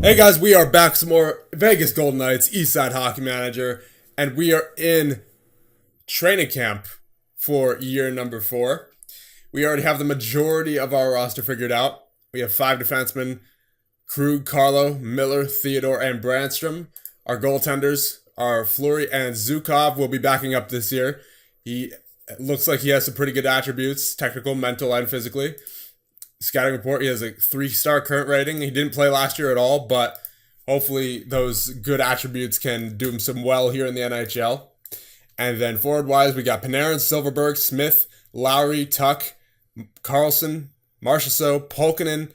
Hey guys, we are back some more Vegas Golden Knights, Eastside Hockey Manager, and we are in training camp for year number 4. We already have the majority of our roster figured out. We have 5 defensemen, Krug, Carlo, Miller, Theodore, and Brandstrom. Our goaltenders are Fleury and Zukov will be backing up this year. He looks like he has some pretty good attributes, technical, mental, and physically. Scouting report, he has a 3-star current rating. He didn't play last year at all, but hopefully those good attributes can do him some well here in the NHL. And then forward-wise, we got Panarin, Silverberg, Smith, Lowry, Tuck, Carlson, Marchessault, Pulkkinen,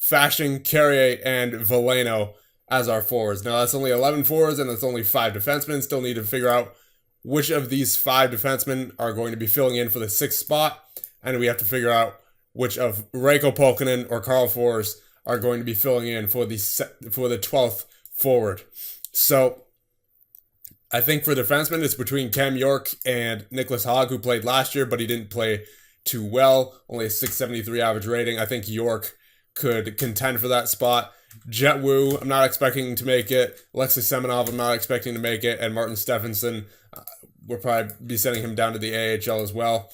Fasching, Carrier, and Veleno as our forwards. Now, that's only 11 forwards, and that's only 5 defensemen. Still need to figure out which of these 5 defensemen are going to be filling in for the 6th spot, and we have to figure out which of Reiko Pulkkinen or Carl Forss are going to be filling in for the 12th forward. So I think for defensemen, it's between Cam York and Nicholas Hogg, who played last year, but he didn't play too well. Only a 673 average rating. I think York could contend for that spot. Jet Wu, I'm not expecting to make it. Alexei Semenov, I'm not expecting to make it. And Martin Stephenson, we'll probably be sending him down to the AHL as well.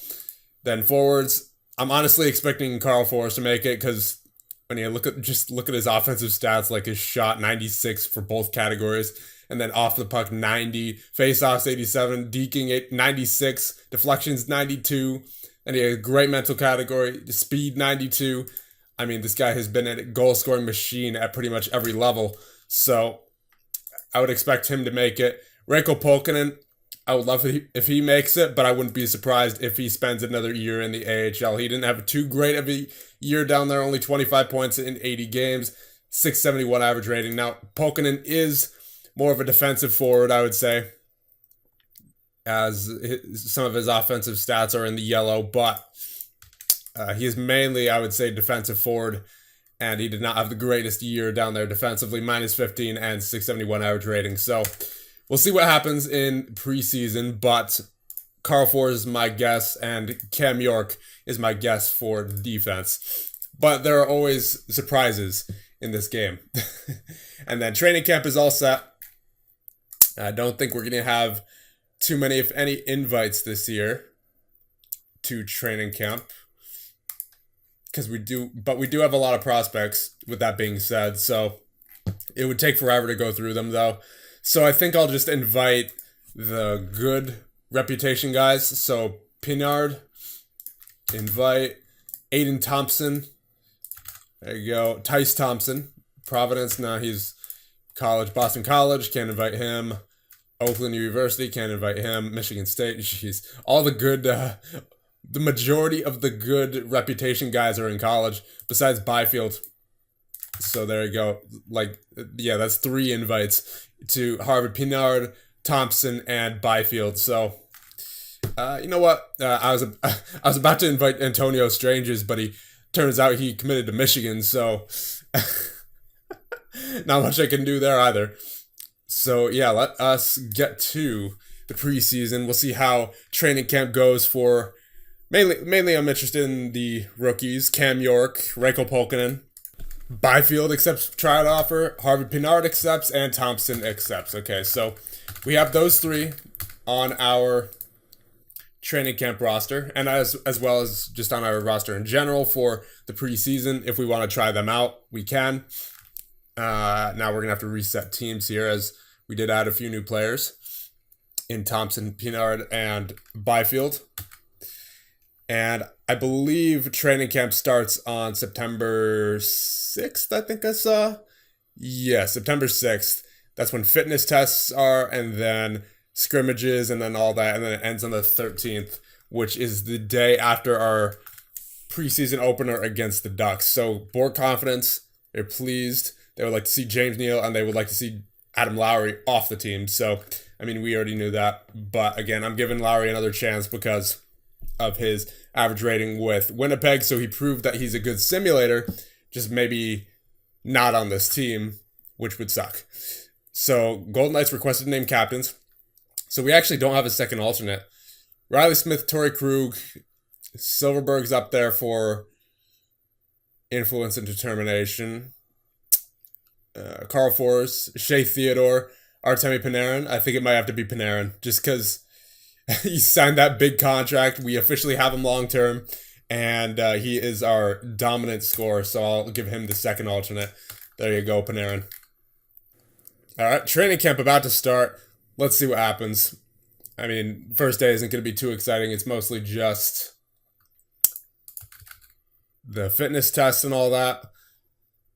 Then forwards, I'm honestly expecting Carl Forss to make it because when you look at his offensive stats, like his shot 96 for both categories, and then off the puck 90, faceoffs 87, deking 96, deflections 92, and he had a great mental category, speed 92. I mean, this guy has been a goal scoring machine at pretty much every level, so I would expect him to make it. Reiko Pulkkinen, I would love if he makes it, but I wouldn't be surprised if he spends another year in the AHL. He didn't have too great of a year down there, only 25 points in 80 games, 671 average rating. Now, Pulkkinen is more of a defensive forward, I would say, as some of his offensive stats are in the yellow, but he is mainly, I would say, defensive forward, and he did not have the greatest year down there defensively, minus 15 and 671 average rating. So we'll see what happens in preseason, but Carl Forss is my guess, and Cam York is my guess for the defense. But there are always surprises in this game. And then training camp is all set. I don't think we're going to have too many, if any, invites this year to training camp. Because we do have a lot of prospects, with that being said. So it would take forever to go through them, though. So I think I'll just invite the good reputation guys. So Pinard, invite Aiden Thompson. There you go. Tice Thompson, Providence. Now he's college, Boston College. Can't invite him. Oakland University. Can't invite him. Michigan State. Jeez, all the good. The majority of the good reputation guys are in college, besides Byfield. So there you go. That's 3 invites to Harvard: Pinard, Thompson, and Byfield. So, you know what? I was about to invite Antonio Stranges, but turns out he committed to Michigan. So, not much I can do there either. So yeah, let us get to the preseason. We'll see how training camp goes for. Mainly, I'm interested in the rookies: Cam York, Reiko Pulkkinen. Byfield accepts tryout offer, Harvard Pinard accepts, and Thompson accepts. Okay, so we have those 3 on our training camp roster, and as well as just on our roster in general for the preseason. If we want to try them out, we can. Now we're going to have to reset teams here, as we did add a few new players in Thompson, Pinard, and Byfield. And I believe training camp starts on September 6th, I think I saw. Yeah, September 6th. That's when fitness tests are, and then scrimmages, and then all that. And then it ends on the 13th, which is the day after our preseason opener against the Ducks. So, board confidence, they're pleased. They would like to see James Neal, and they would like to see Adam Lowry off the team. So, I mean, we already knew that. But again, I'm giving Lowry another chance because of his average rating with Winnipeg, so he proved that he's a good simulator, just maybe not on this team, which would suck. So Golden Knights requested to name captains, so we actually don't have a second alternate. Riley Smith, Torrey Krug, Silverberg's up there for influence and determination. Carl Force, Shea Theodore, Artemi Panarin. I think it might have to be Panarin just because he signed that big contract. We officially have him long term, and he is our dominant scorer. So I'll give him the second alternate. There you go, Panarin. All right, training camp about to start. Let's see what happens. I mean, first day isn't going to be too exciting. It's mostly just the fitness test and all that,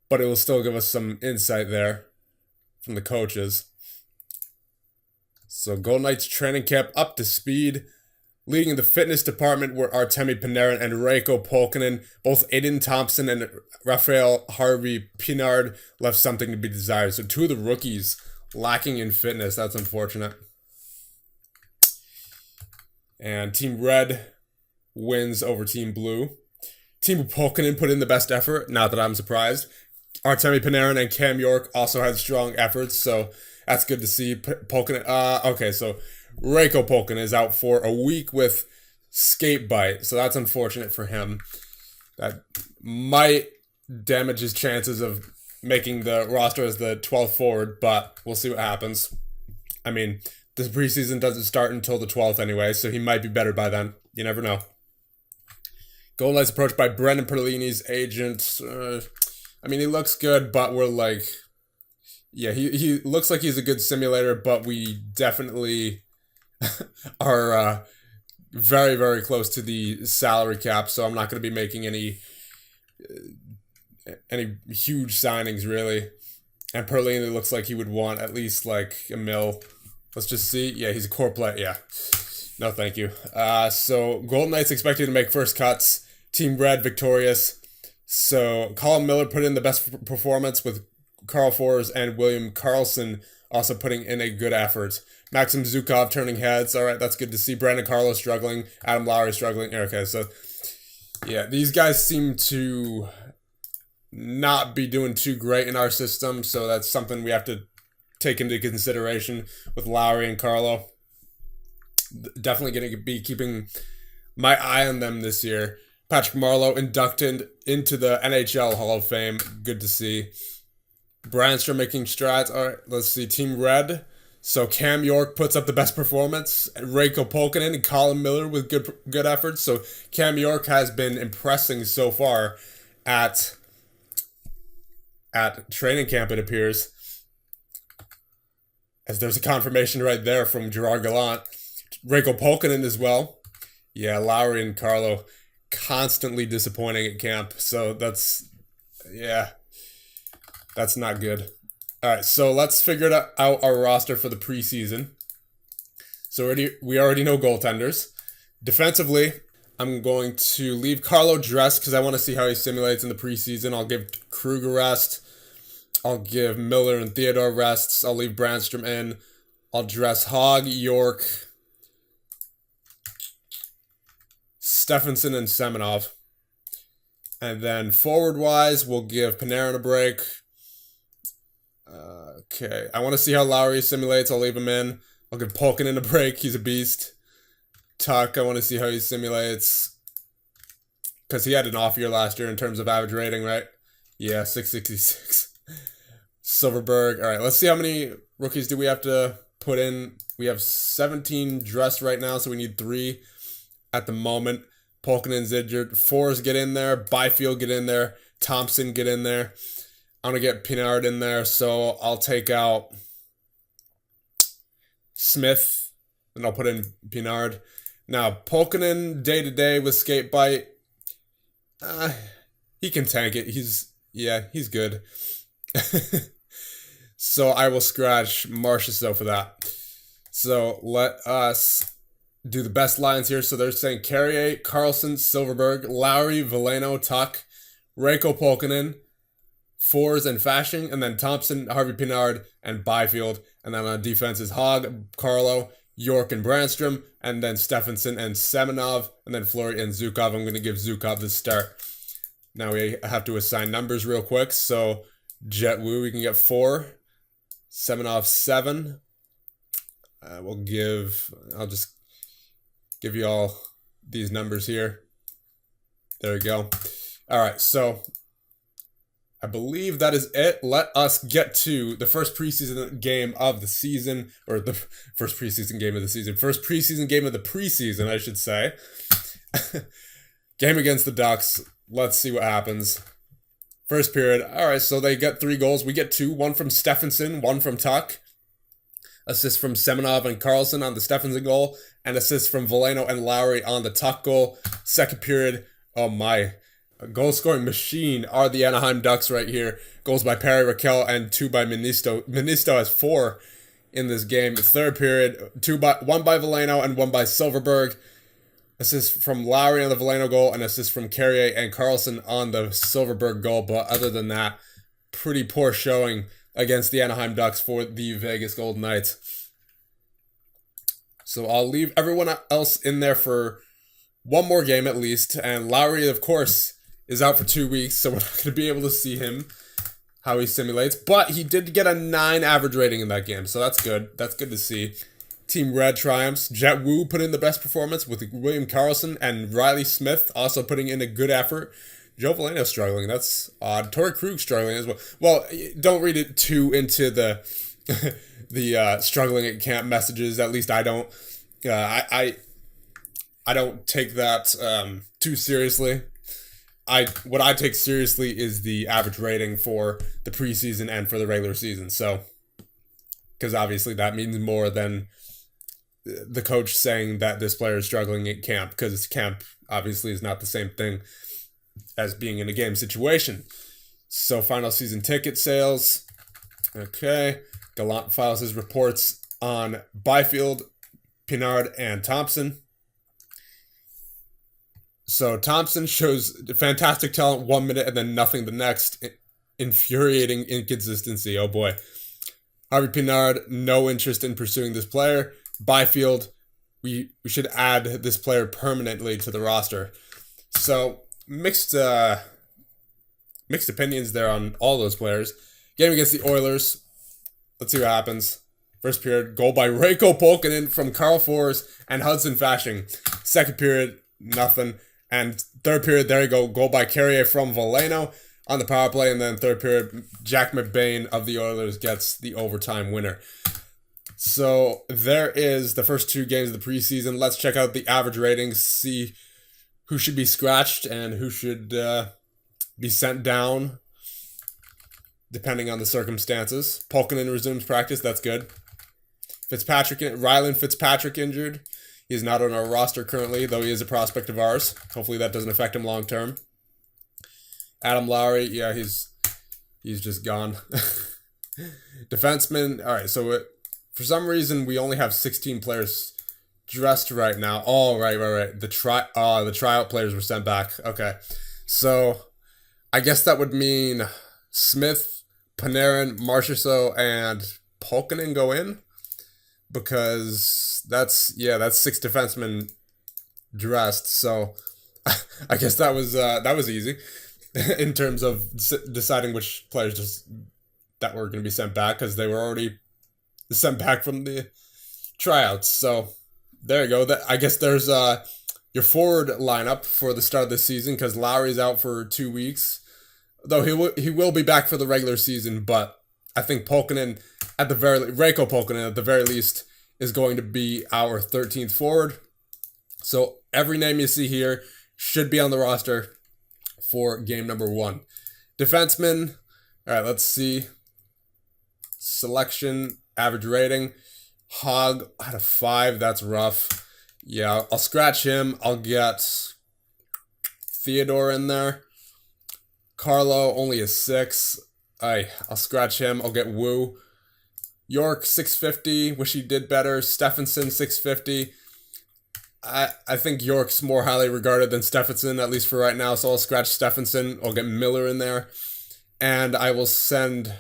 but it will still give us some insight there from the coaches. So Golden Knights training camp up to speed. Leading the fitness department were Artemi Panarin and Reiko Polkinen. Both Aiden Thompson and Raphael Harvey Pinard left something to be desired. So two of the rookies lacking in fitness. That's unfortunate. And Team Red wins over Team Blue. Team Polkinen put in the best effort. Not that I'm surprised. Artemi Panarin and Cam York also had strong efforts. So that's good to see. Polkinen. Okay, so Reiko Polkinen is out for a week with skate bite, so that's unfortunate for him. That might damage his chances of making the roster as the 12th forward, but we'll see what happens. I mean, this preseason doesn't start until the 12th anyway, so he might be better by then. You never know. Golden Knights approached by Brendan Perlini's agent. I mean, he looks good, but we're like, yeah, he looks like he's a good simulator, but we definitely are very, very close to the salary cap, so I'm not going to be making any huge signings, really. And Perlini looks like he would want at least like $1 million. Let's just see. Yeah, he's a core player. Yeah. No, thank you. So Golden Knights expected to make first cuts. Team Red victorious. So Colin Miller put in the best performance with Carl Force and William Karlsson also putting in a good effort. Maxim Zukov turning heads. All right, that's good to see. Brandon Carlo struggling. Adam Lowry struggling. Okay, so yeah, these guys seem to not be doing too great in our system, so that's something we have to take into consideration with Lowry and Carlo. Definitely going to be keeping my eye on them this year. Patrick Marleau inducted into the NHL Hall of Fame. Good to see. Brandstrom making strides. All right, let's see. Team Red. So Cam York puts up the best performance. Reiko Polkinen and Colin Miller with good efforts. So Cam York has been impressing so far at training camp, it appears. As there's a confirmation right there from Gerard Gallant. Reiko Polkinen as well. Yeah, Lowry and Carlo constantly disappointing at camp. So that's not good. All right, so let's figure out our roster for the preseason. So we already know goaltenders. Defensively, I'm going to leave Carlo dressed because I want to see how he simulates in the preseason. I'll give Kruger rest. I'll give Miller and Theodore rests. I'll leave Brandstrom in. I'll dress Hogg, York, Stephenson, and Semenov. And then forward-wise, we'll give Panarin a break. Okay, I want to see how Lowry simulates. I'll leave him in. I'll give Polkinen a break. He's a beast. Tuck, I want to see how he simulates. Because he had an off year last year in terms of average rating, right? Yeah, 666. Silverberg. All right, let's see how many rookies do we have to put in. We have 17 dressed right now, so we need 3 at the moment. Polkinen's injured. Forrest get in there. Byfield get in there. Thompson get in there. I'm going to get Pinard in there, so I'll take out Smith, and I'll put in Pinard. Now, Polkinen day-to-day with skate bite, he can tank it. He's good. So I will scratch Marchessault for that. So let us do the best lines here. So they're saying Carrier, Karlsson, Silverberg, Lowry, Veleno, Tuck, Reiko Polkinen, Fours and Fashing, and then Thompson, Harvey Pinard, and Byfield. And then on defense is Hogg, Carlo, York, and Brandstrom, and then Stephenson and Semenov, and then Fleury and Zukov. I'm going to give Zukov the start. Now we have to assign numbers real quick. So Jet Wu, we can get 4. Semenov 7. I'll just give you all these numbers here. There we go. All right, so I believe that is it. Let us get to the first preseason game of the season, or the first preseason game of the season. First preseason game of the preseason, I should say. Game against the Ducks. Let's see what happens. First period. All right, so they get 3 goals. We get 2. 1 from Stephenson, 1 from Tuck. Assist from Semenov and Carlson on the Stephenson goal. And assist from Veleno and Lowry on the Tuck goal. Second period. Oh my. A goal-scoring machine are the Anaheim Ducks right here. Goals by Perry, Raquel, and 2 by Ministo. Ministo has 4 in this game. Third period, 1 by Veleno and 1 by Silverberg. Assist from Lowry on the Veleno goal, and assist from Carrier and Carlson on the Silverberg goal. But other than that, pretty poor showing against the Anaheim Ducks for the Vegas Golden Knights. So I'll leave everyone else in there for one more game at least. And Lowry, of course, is out for 2 weeks, so we're not going to be able to see him, how he simulates. But he did get a 9 average rating in that game, so that's good. That's good to see. Team Red triumphs. Jet Wu put in the best performance with William Karlsson, and Riley Smith also putting in a good effort. Joe Veleno struggling. That's odd. Torrey Krug struggling as well. Well, don't read it too into the the struggling at camp messages. At least I don't. I don't take that too seriously. What I take seriously is the average rating for the preseason and for the regular season. So, because obviously that means more than the coach saying that this player is struggling at camp, because camp obviously is not the same thing as being in a game situation. So, final season ticket sales. Okay. Gallant files his reports on Byfield, Pinard, and Thompson. So Thompson shows fantastic talent 1 minute and then nothing the next. Infuriating inconsistency. Oh boy. Harvey Pinard, no interest in pursuing this player. Byfield, we should add this player permanently to the roster. So mixed opinions there on all those players. Game against the Oilers. Let's see what happens. First period, goal by Reiko Polkinen from Carl Forss and Hudson Fasching. Second period, nothing. And third period, there you go, goal by Carrier from Veleno on the power play. And then third period, Jack McBain of the Oilers gets the overtime winner. So there is the first 2 games of the preseason. Let's check out the average ratings, see who should be scratched and who should be sent down, depending on the circumstances. Polkinen resumes practice. That's good. Ryland Fitzpatrick injured. He is not on our roster currently, though he is a prospect of ours. Hopefully that doesn't affect him long term. Adam Lowry, yeah, he's just gone. Defenseman, all right, so for some reason we only have 16 players dressed right now. Oh, right. The tryout players were sent back. Okay. So I guess that would mean Smith, Panarin, Marchessault, and Polkinen go in, because that's 6 defensemen dressed. So I guess that was easy in terms of deciding which players that were going to be sent back, because they were already sent back from the tryouts. So there you go. I guess there's your forward lineup for the start of the season, because Lowry's out for 2 weeks, though he will be back for the regular season. But I think Reiko Polkinen at the very least is going to be our 13th forward. So every name you see here should be on the roster for game number 1. Defenseman. All right, let's see. Selection, average rating. Hogg out of 5. That's rough. Yeah, I'll scratch him. I'll get Theodore in there. Carlo, only a 6. I'll scratch him. I'll get Wu. York, 650. Wish he did better. Stephenson, 650. I think York's more highly regarded than Stephenson, at least for right now, so I'll scratch Stephenson. I'll get Miller in there. And I'll send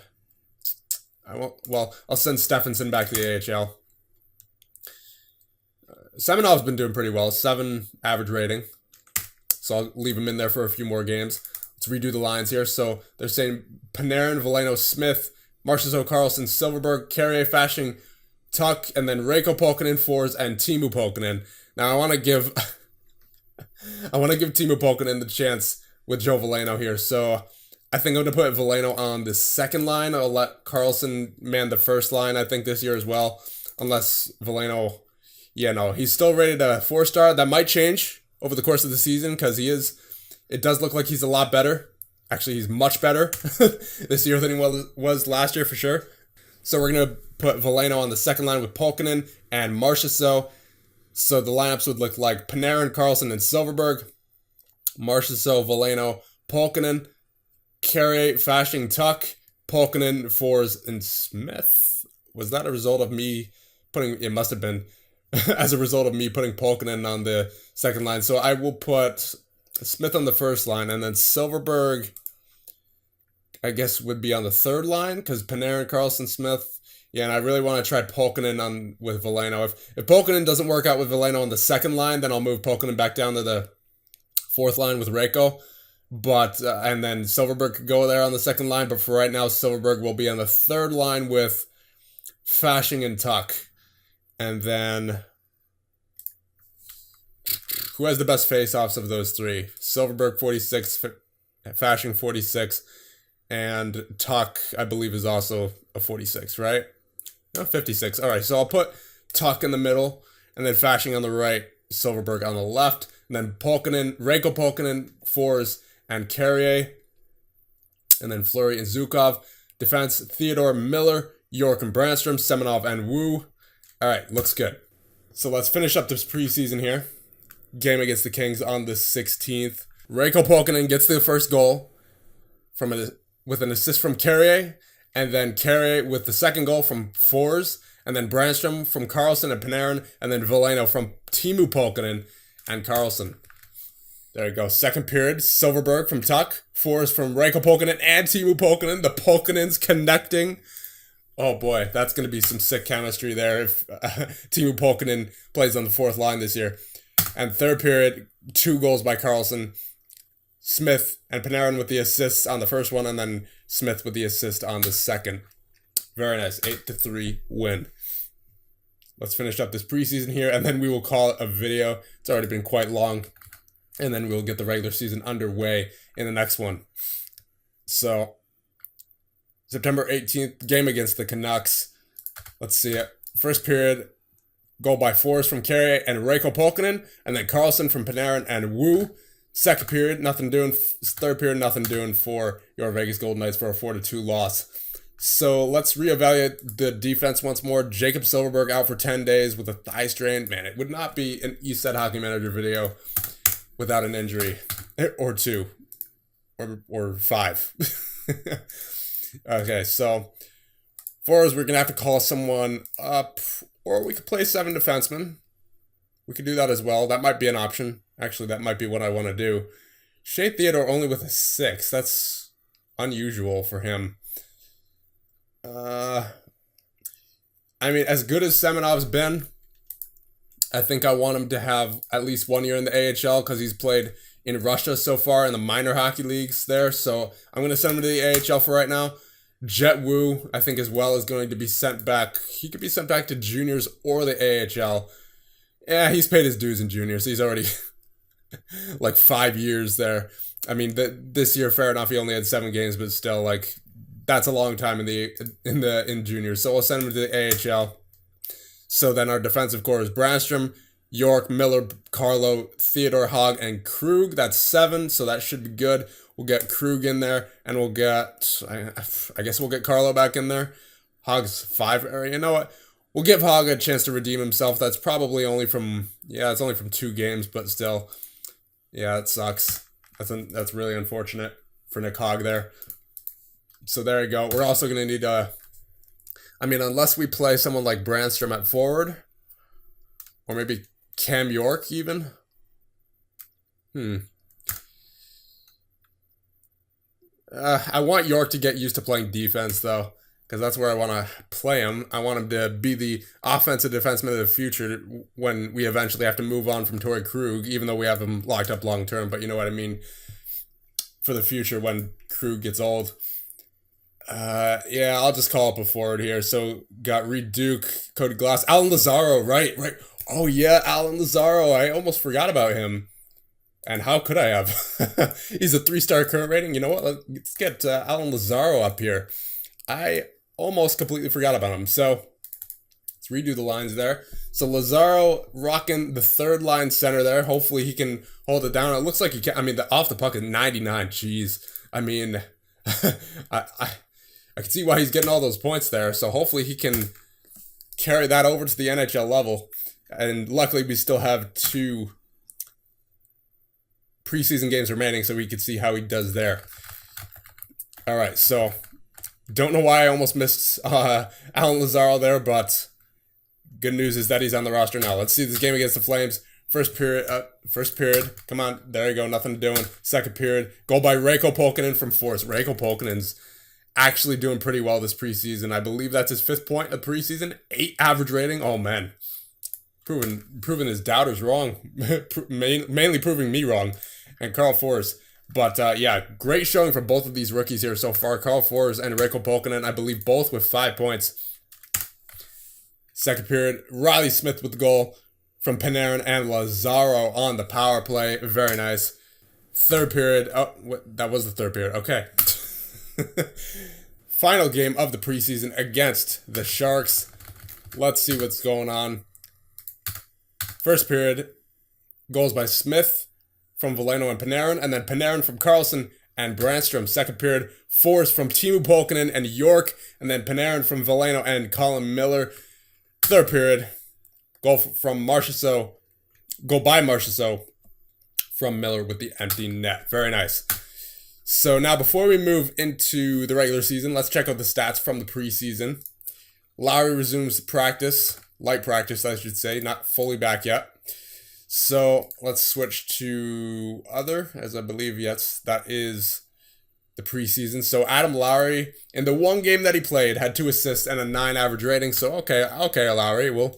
Stephenson back to the AHL. Semenov's been doing pretty well. 7 average rating. So I'll leave him in there for a few more games. Let's redo the lines here. So they're saying Panarin, Veleno, Smith, Marchessault, Carlson, Silverberg, Carrier, Fasching, Tuck, and then Reiko Polkinen, Forss, and Teemu Polkinen. Now I want to give Teemu Polkinen the chance with Joe Veleno here. So I think I'm going to put Veleno on the second line. I'll let Carlson man the first line, I think, this year as well. Unless Veleno, yeah, no, he's still rated a 4-star. That might change over the course of the season because it does look like he's a lot better. Actually, he's much better this year than he was last year for sure. So we're going to put Veleno on the second line with Pulkkinen and Marchessault. So the lineups would look like Panarin, Carlson, and Silverberg. Marchessault, Veleno, Pulkkinen, Carrier, Fasching, Tuck, Pulkkinen, Forsberg, and Smith. Was that a result of me putting... It must have been as a result of me putting Pulkkinen on the second line. So I will put Smith on the first line, and then Silverberg, I guess, would be on the third line, because Panarin, Carlson, Smith... Yeah, and I really want to try Pulkkinen with Veleno. If Pulkkinen doesn't work out with Veleno on the second line, then I'll move Pulkkinen back down to the fourth line with Reiko. But, and then Silverberg could go there on the second line. But for right now, Silverberg will be on the third line with Fasching and Tuck. And then, who has the best face-offs of those three? Silverberg, 46, Fasching, 46, and Tuck, I believe, is also a 46, right? No, 56. All right, so I'll put Tuck in the middle, and then Fasching on the right, Silverberg on the left, and then Pulkkinen, Reiko Pulkkinen, Forsberg, and Carrier, and then Fleury and Zukov. Defense, Theodore, Miller, York and Brandstrom, Semenov, and Wu. All right, looks good. So let's finish up this preseason here. Game against the Kings on the 16th. Reiko Pulkkinen gets the first goal with an assist from Carrier, and then Carrier with the second goal from Forsberg, and then Brandstrom from Carlson and Panarin, and then Veleno from Teemu Pulkkinen and Carlson. There you go. Second period, Silverberg from Tuck, Forsberg from Reiko Pulkkinen and Teemu Pulkkinen. The Pulkkinens connecting. Oh boy, that's going to be some sick chemistry there if Teemu Pulkkinen plays on the fourth line this year. And third period, 2 goals by Carlson. Smith and Panarin with the assists on the first one, and then Smith with the assist on the second. Very nice. 8-3 win. Let's finish up this preseason here, and then we will call it a video. It's already been quite long. And then we'll get the regular season underway in the next one. So, September 18th, game against the Canucks. Let's see it. First period, goal by Forsberg from Carrier and Reiko Pulkkinen, and then Carlson from Panarin and Wu. Second period, nothing doing. Third period, nothing doing for your Vegas Golden Knights for a 4-2 loss. So let's reevaluate the defense once more. Jacob Silverberg out for 10 days with a thigh strain. Man, it would not be an Eastside Hockey Manager video without an injury. Or 2. Or 5. Okay, so for us, we're going to have to call someone up. Or we could play 7 defensemen. We could do that as well. That might be an option. Actually, that might be what I want to do. Shea Theodore only with a 6. That's unusual for him. I mean, as good as Semenov's been, I think I want him to have at least 1 year in the AHL because he's played in Russia so far in the minor hockey leagues there. So I'm going to send him to the AHL for right now. Jet Wu, I think as well, is going to be sent back. He could be sent back to juniors or the AHL. Yeah, he's paid his dues in juniors. He's already like 5 years there. I mean, this year, fair enough, he only had 7 games, but still, like, that's a long time in juniors. So we'll send him to the AHL. So then our defensive core is Brandstrom, York, Miller, Carlo, Theodore, Hogg, and Krug. That's 7, so that should be good. We'll get Krug in there, and we'll get, I guess we'll get Carlo back in there. Hogg's 5, or you know what? We'll give Hogg a chance to redeem himself. That's probably only from, it's only from 2 games, but still, yeah, it sucks. That's really unfortunate for Nick Hogg there. So there you go. We're also going to need unless we play someone like Brandstrom at forward, or maybe Cam York even. I want York to get used to playing defense, though, because that's where I want to play him. I want him to be the offensive defenseman of the future when we eventually have to move on from Torrey Krug, even though we have him locked up long term. But you know what I mean, for the future when Krug gets old. I'll just call up a forward here. So got Reed Duke, Cody Glass, Alan Lazaro, right. Oh yeah, Alan Lazaro. I almost forgot about him. And how could I have? He's a 3-star current rating. You know what? Let's get Alan Lazaro up here. I almost completely forgot about him. So let's redo the lines there. So Lazaro rocking the 3rd line center there. Hopefully he can hold it down. It looks like he can. I mean, the off the puck is 99. Jeez. I mean, I can see why he's getting all those points there. So hopefully he can carry that over to the NHL level. And luckily we still have 2 preseason games remaining, so we can see how he does there. All right, so don't know why I almost missed Alan Lazaro there, but good news is that he's on the roster now. Let's see this game against the Flames. First period. Come on, there you go. Nothing doing. Second period. Goal by Reiko Pulkkinen from Force. Reiko Pulkkinen's actually doing pretty well this preseason. I believe that's his 5th point of preseason. 8 average rating. Oh man, proving his doubters wrong. Mainly proving me wrong. And Carl Force. But yeah, great showing for both of these rookies here so far. Carl Force and Reiko Pulkkinen, I believe both with 5 points. Second period, Riley Smith with the goal from Panarin and Lazaro on the power play. Very nice. Third period. Oh, that was the third period. Okay. Final game of the preseason against the Sharks. Let's see what's going on. First period, goals by Smith from Veleno and Panarin, and then Panarin from Carlson and Brandstrom. Second period, Force from Teemu Pulkkinen and York, and then Panarin from Veleno and Colin Miller. Third period, goal by Marchessault from Miller with the empty net. Very nice. So now before we move into the regular season, let's check out the stats from the preseason. Lowry resumes practice, light practice I should say, not fully back yet. So let's switch to other, as I believe, yes, that is the preseason. So Adam Lowry, in the one game that he played, had 2 assists and a 9 average rating. So okay, Lowry, we'll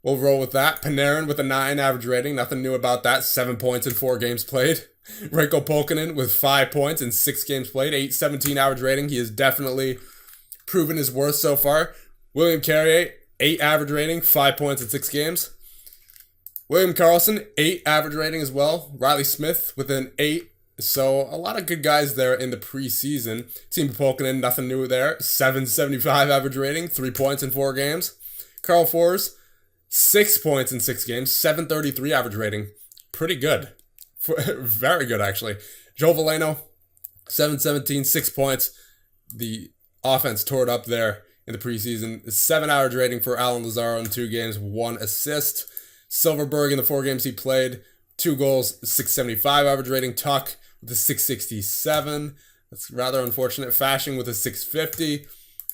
roll with that. Panarin with a 9 average rating, nothing new about that. 7 points in 4 games played. Reiko Pulkkinen with 5 points in 6 games played, 8.17 average rating. He has definitely proven his worth so far. William Carrier, 8 average rating, 5 points in 6 games. William Karlsson, 8 average rating as well. Riley Smith with an 8. So a lot of good guys there in the preseason. Teemu Pulkkinen, nothing new there. 7.75 average rating, 3 points in 4 games. Carl Force, 6 points in 6 games, 7.33 average rating. Pretty good. Very good, actually. Joe Veleno, 7.17, 6 points. The offense tore it up there in the preseason. 7 average rating for Alan Lazaro in 2 games, 1 assist. Silverberg in the 4 games he played, 2 goals, 6.75 average rating. Tuck with a 6.67. That's rather unfortunate. Fashing with a 6.50.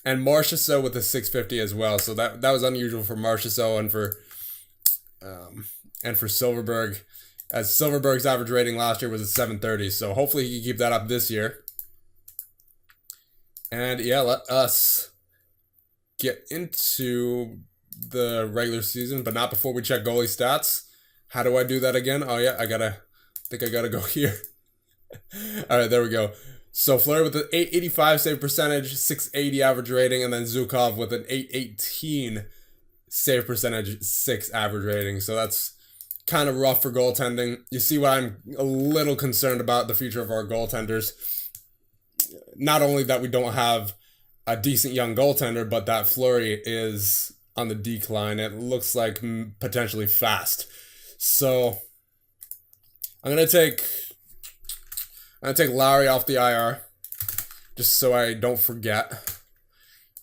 And Marchessault with a 6.50 as well. So that was unusual for Marchessault and for Silverberg, as Silverberg's average rating last year was a 7.30. So hopefully he can keep that up this year. And yeah, let us get into the regular season, but not before we check goalie stats. How do I do that again? Oh yeah, I think I gotta go here. All right, there we go. So Fleury with an 885 save percentage, 680 average rating, and then Zukov with an 818 save percentage, 6 average rating. So that's kind of rough for goaltending. You see what I'm a little concerned about the future of our goaltenders. Not only that we don't have a decent young goaltender, but that Fleury is on the decline. It looks like potentially fast. So I'm gonna take Lowry off the IR just so I don't forget.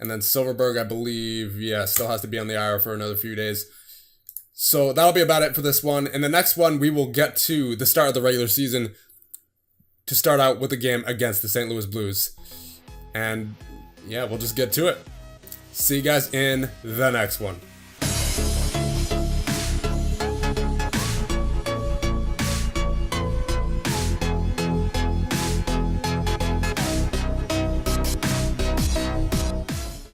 And then Silverberg, I believe, yeah, still has to be on the IR for another few days. So that'll be about it for this one. In the next one, we will get to the start of the regular season to start out with a game against the St. Louis Blues. And yeah, we'll just get to it. See you guys in the next one.